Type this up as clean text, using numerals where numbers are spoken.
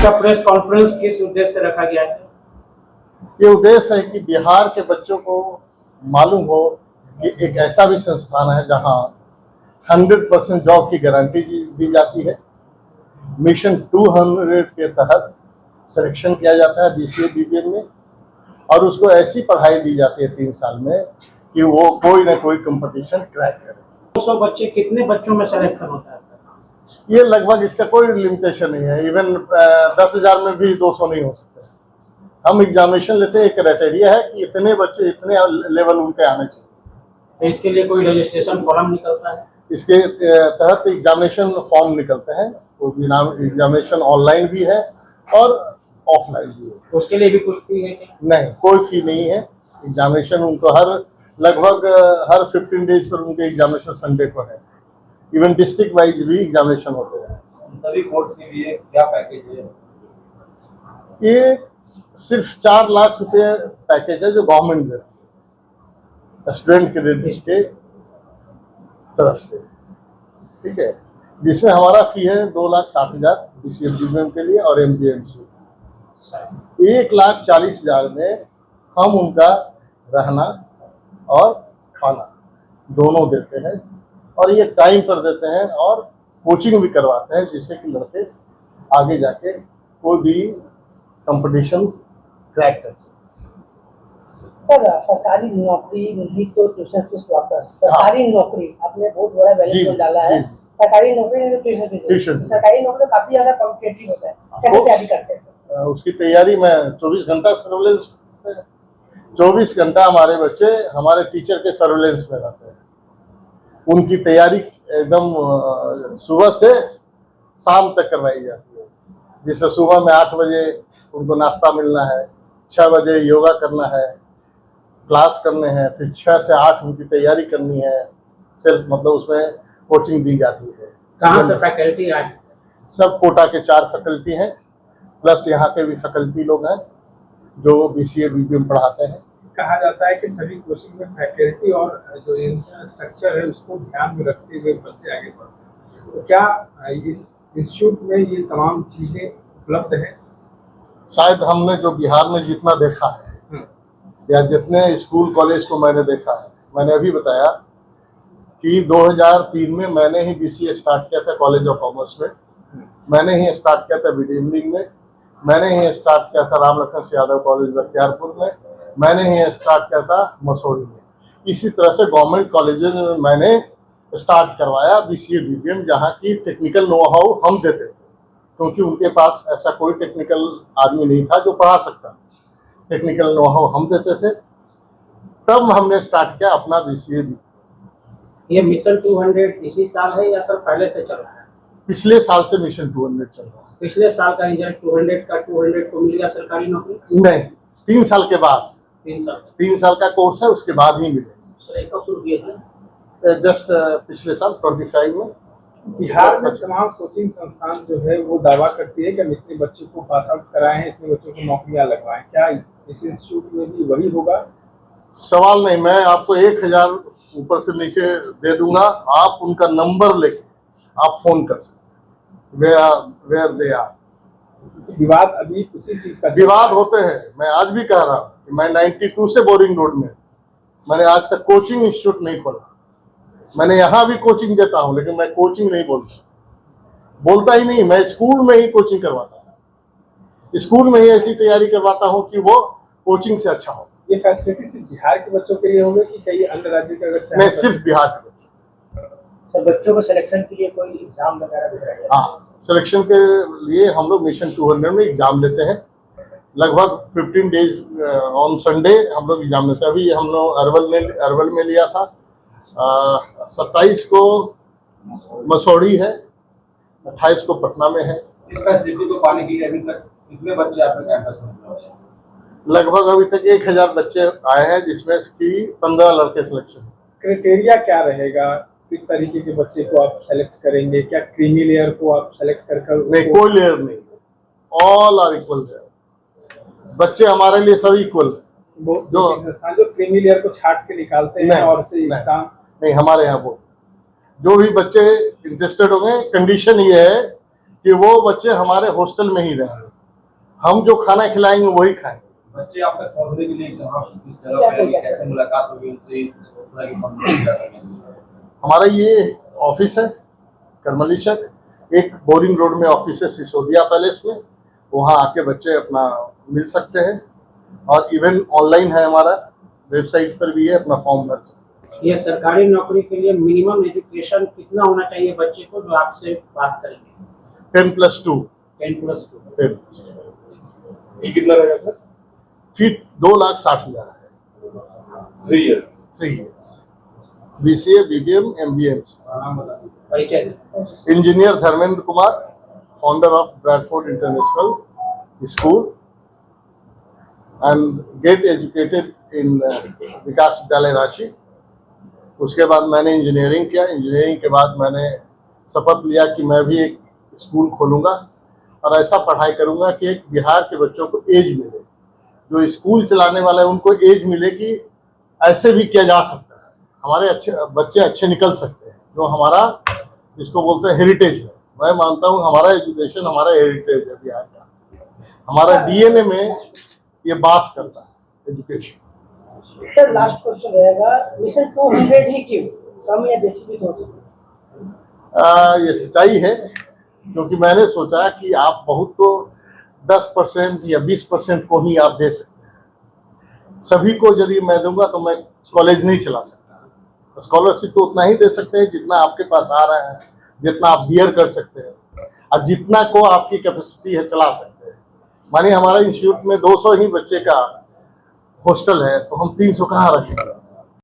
आज का press conference किस उद्देश्य से रखा गया है? ये उद्देश्य है कि बिहार के बच्चों को मालूम हो कि एक ऐसा भी संस्थान है जहां 100% जॉब की गारंटी दी जाती है। मिशन 200 के तहत सिलेक्शन किया जाता है BCA BBM में, और उसको ऐसी पढ़ाई दी जाती है 3 साल में कि वो कोई ना कोई कंपटीशन क्रैक करे। 200 बच्चे कितने बच्चों में सिलेक्शन होता है सर? ये लगभग, इसका कोई लिमिटेशन नहीं है। इवन 10,000 में भी 200 नहीं हो सकते। हम एग्जामिनेशन लेते हैं, एक क्राइटेरिया है कि इतने बच्चे इतने लेवल उनके आने चाहिए। तो इसके लिए कोई रजिस्ट्रेशन फॉर्म निकलता है? इसके तहत एग्जामिनेशन फॉर्म निकलते हैं। वो एग्जामिनेशन ऑनलाइन भी है और ऑफलाइन भी है। तो उसके लिए भी कुछ फी है क्या? नहीं, कोई फी नहीं है। एग्जामिनेशन उनको लगभग हर 15 डेज पर उनके एग्जामिनेशन संडे को है। इवन डिस्ट्रिक्ट वाइज भी एग्जामिनेशन होते हैं। सभी कोर्स के लिए क्या पैकेज है? ये सिर्फ 4 लाख रुपए पैकेज है जो गवर्नमेंट देती है स्टूडेंट क्रेडिट के तरफ से, ठीक है, जिसमें हमारा फी है 2,60,000 BCA BBM के लिए और MBMC 1,40,000 में हम उनका रहना और खाना दोनों देते हैं, और ये टाइम पर देते हैं और कोचिंग भी करवाते हैं, जिससे कि लड़के आगे जाके कोई भी कंपटीशन क्रैक कर सके। सर, सरकारी नौकरी नहीं तो ट्यूशन फीस वापस। सरकारी नौकरी आपने बहुत बड़ा वैल्यू डाला है। सरकारी नौकरी नहीं तो ट्यूशन। सरकारी नौकरी काफी ज्यादा कॉम्पिटिटिव होता है, कैसे तैयारी करते हैं? उसकी तैयारी में 24 घंटा सर्वेलेंस, 24 घंटा हमारे बच्चे हमारे टीचर के सर्वेलेंस में रहते हैं। उनकी तैयारी एकदम सुबह से शाम तक करवाई जाती है। जैसे सुबह में 8 बजे उनको नाश्ता मिलना है, 6 बजे योगा करना है, क्लास करने हैं, फिर 6 से 8 उनकी तैयारी करनी है। सिर्फ मतलब उसमें कोचिंग दी जाती है। कहाँ से फैकल्टी आए? सब कोटा के 4 फैकल्टी हैं, प्लस यहाँ के भी फैकल्टी लोग हैं जो BCA BBM पढ़ाते हैं। कहा जाता है कि सभी कोचिंग में फैकल्टी और जो इंफ्रास्ट्रक्चर है उसको ध्यान में रखते हुए बच्चे आगे बढ़ते हैं। तो क्या इस इंस्टीट्यूट में ये तमाम चीजें उपलब्ध हैं? शायद हमने जो बिहार में जितना देखा है या जितने स्कूल कॉलेज को मैंने देखा है, मैंने अभी बताया कि 2003 में मैंने ही BCA स्टार्ट किया था कॉलेज ऑफ कॉमर्स में, मैंने ही स्टार्ट किया था BD इंजीनियरिंग में, मैंने ही स्टार्ट किया था राम लखन सिंह यादव कॉलेज बख्तियारपुर में, मैंने ही स्टार्ट किया था मसौड़ी में। इसी तरह से गवर्नमेंट कॉलेजेस में मैंने स्टार्ट करवाया BCA BBM, जहाँ की टेक्निकल नो हाउ हम देते थे, क्योंकि उनके पास ऐसा कोई टेक्निकल आदमी नहीं था जो पढ़ा सकता। टेक्निकल नो हाउ हम देते थे, तब हमने स्टार्ट किया अपना BCA BBM। ये मिशन 200 इसी साल है या सर पहले से चल रहा है? पिछले साल से मिशन 200 चल रहा है। पिछले साल का रिजल्ट 200 को मिल गया सरकारी नौकरी? नहीं, 3 साल के बाद। 3 साल का कोर्स है, उसके बाद ही मिलेगा। सर कब शुरू किए थे? जस्ट पिछले साल 25 में। बिहार में तमाम कोचिंग संस्थान जो है वो दावा करती है कि हम इतने बच्चों को पास आउट कराए हैं, इतने बच्चों को नौकरियां लगवाएं। क्या इस इंस्टीट्यूट में भी वही होगा? सवाल नहीं, मैं आपको 1,000 ऊपर से नीचे दे दूंगा, आप उनका नंबर लेके आप फोन कर सकते। Where they are. विवाद अभी उसी चीज का विवाद होते हैं। मैं आज भी कह रहा हूँ कि मैं 92 से बोरिंग रोड में, मैंने आज तक कोचिंग इंस्टीट्यूट नहीं खोला। मैंने यहाँ भी कोचिंग देता हूँ, लेकिन मैं कोचिंग नहीं बोलता ही नहीं। मैं स्कूल में ही कोचिंग करवाता हूँ, स्कूल में ही ऐसी तैयारी करवाता हूँ कि वो कोचिंग से अच्छा हो। ये फैसिलिटी सिर्फ बिहार के बच्चों के लिए होगी कि कई अन्य राज्यों के बच्चे? नहीं, सिर्फ बिहार के बच्चों। सर, बच्चों को सिलेक्शन के लिए कोई एग्जाम वगैरह भी रहेगा? हाँ, सिलेक्शन के लिए हम लोग मिशन 200 में एग्जाम लेते हैं। लगभग 15 डेज ऑन संडे हम लोग एग्जाम लेते हैं। अभी हम लोग अरवल में लिया था, 27 को मसौड़ी है, 28 को पटना में है। इसका जीपी को पाने के लिए अभी तक कितने बच्चे आपने कैंपस में? लगभग अभी तक 1,000 बच्चे आए हैं, जिसमें की 15 लड़के सिलेक्शन। क्राइटेरिया क्या रहेगा? किस तरीके के बच्चे को आप सेलेक्ट करेंगे? क्या क्रीमी लेयर को आप सेलेक्ट कर नहीं, कोई लेयर नहीं, ऑल आर इक्वल। बच्चे हमारे लिए सभी इक्वल। जो क्रीमी लेयर को छाट के निकालते हैं और से एग्जाम नहीं, हमारे यहाँ वो जो भी बच्चे इंटरेस्टेड होंगे, कंडीशन ये है कि वो बच्चे हमारे हॉस्टल में ही रहें। हम जो खाना खिलाएंगे वही खाएंगे। बच्चे आप तक पहुंचने के लिए कहाँ किस जगह पे आएंगे, कैसे मुलाकात होगी उनसे, इस तरह की कम्युनिकेशन क्या करेंगे? हमारा ये ऑफिस है करमलीचक, एक बोरिंग रोड में ऑफिस है सिसोदिया पैलेस में, वहाँ आके बच्चे अपना मिल सकते हैं। और इवन ऑनलाइन है, हमारा वेबसाइट पर भी है, अपना फॉर्म भर सकते हैं। ये सरकारी नौकरी के लिए मिनिमम एजुकेशन कितना होना चाहिए बच्चे को, जो आपसे बात करेंगे? 10+2। 10+2। ये कितना रहेगा सर? फीट 2,60,000 है। 3 year. 3 years। BCA, BBM, MBA। परिचय दें। Engineer Dharmendra Kumar, founder of Bradford International School and get educated in Vikas Vidyalaya Ranchi. उसके बाद मैंने इंजीनियरिंग किया। इंजीनियरिंग के बाद मैंने शपथ लिया कि मैं भी एक स्कूल खोलूंगा और ऐसा पढ़ाई करूंगा कि एक बिहार के बच्चों को एज मिले, जो स्कूल चलाने वाले हैं उनको एज मिले कि ऐसे भी किया जा सकता है, हमारे अच्छे बच्चे अच्छे निकल सकते हैं, जो हमारा जिसको बोलते हैं हेरिटेज है। मैं मानता हूँ हमारा एजुकेशन हमारा हेरिटेज है बिहार का, हमारा DNA में ये बास करता है एजुकेशन। सर लास्ट क्वेश्चन रहेगा, मिशन 200 ही क्यों, कम या बेसी भी हो सकता ये सच्चाई है, क्योंकि मैंने सोचा कि आप बहुत तो 10% या 20% को ही आप दे सकते हैं। सभी को यदि मैं दूंगा तो मैं कॉलेज नहीं चला सकता। स्कॉलरशिप तो उतना ही दे सकते हैं जितना आपके पास आ रहा है, जितना आप बियर कर सकते हैं और जितना को आपकी कैपेसिटी है चला सकते हैं। मानिए हमारा इंस्टीट्यूट में 200 ही बच्चे का हॉस्टल है, तो हम 300 कहाँ रखेंगे?